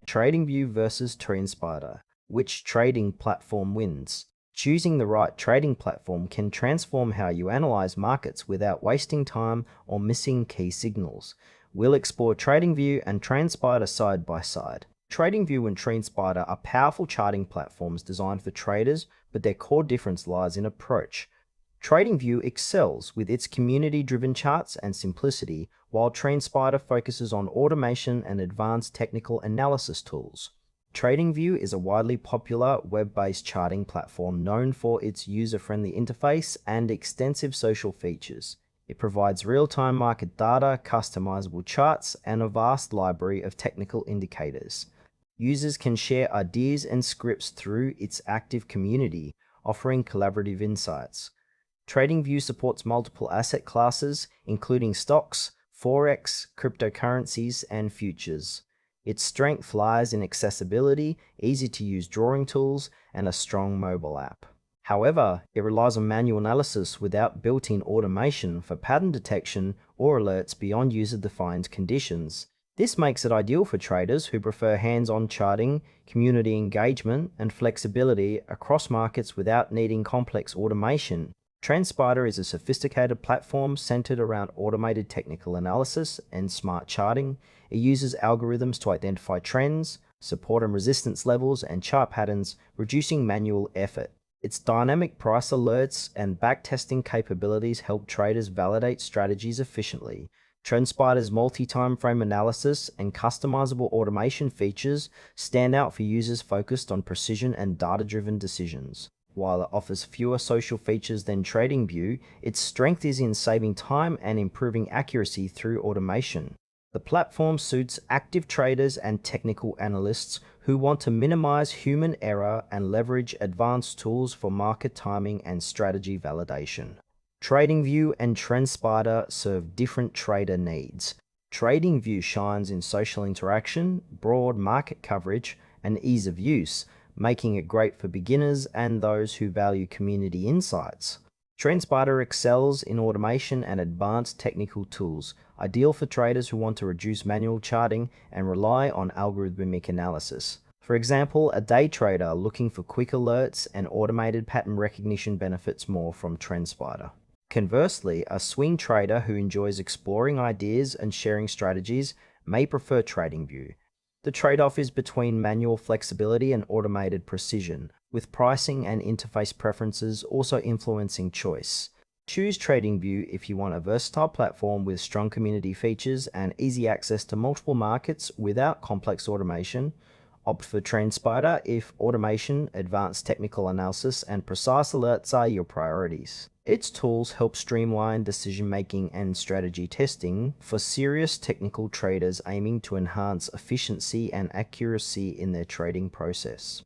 TradingView versus TrendSpider. Which trading platform wins? Choosing the right trading platform can transform how you analyze markets without wasting time or missing key signals. We'll explore TradingView and TrendSpider side by side. TradingView and TrendSpider are powerful charting platforms designed for traders, but their core difference lies in approach. TradingView excels with its community-driven charts and simplicity, while TrendSpider focuses on automation and advanced technical analysis tools. TradingView is a widely popular web-based charting platform known for its user-friendly interface and extensive social features. It provides real-time market data, customizable charts, and a vast library of technical indicators. Users can share ideas and scripts through its active community, offering collaborative insights. TradingView supports multiple asset classes, including stocks, forex, cryptocurrencies, and futures. Its strength lies in accessibility, easy-to-use drawing tools, and a strong mobile app. However, it relies on manual analysis without built-in automation for pattern detection or alerts beyond user-defined conditions. This makes it ideal for traders who prefer hands-on charting, community engagement, and flexibility across markets without needing complex automation. TrendSpider is a sophisticated platform centered around automated technical analysis and smart charting. It uses algorithms to identify trends, support and resistance levels, and chart patterns, reducing manual effort. Its dynamic price alerts and backtesting capabilities help traders validate strategies efficiently. TrendSpider's multi-time frame analysis and customizable automation features stand out for users focused on precision and data-driven decisions. While it offers fewer social features than TradingView, its strength is in saving time and improving accuracy through automation. The platform suits active traders and technical analysts who want to minimize human error and leverage advanced tools for market timing and strategy validation. TradingView and TrendSpider serve different trader needs. TradingView shines in social interaction, broad market coverage, and ease of use, making it great for beginners and those who value community insights. TrendSpider excels in automation and advanced technical tools, ideal for traders who want to reduce manual charting and rely on algorithmic analysis. For example, a day trader looking for quick alerts and automated pattern recognition benefits more from TrendSpider. Conversely, a swing trader who enjoys exploring ideas and sharing strategies may prefer TradingView. The trade-off is between manual flexibility and automated precision, with pricing and interface preferences also influencing choice. Choose TradingView if you want a versatile platform with strong community features and easy access to multiple markets without complex automation. Opt for TrendSpider if automation, advanced technical analysis, and precise alerts are your priorities. Its tools help streamline decision-making and strategy testing for serious technical traders aiming to enhance efficiency and accuracy in their trading process.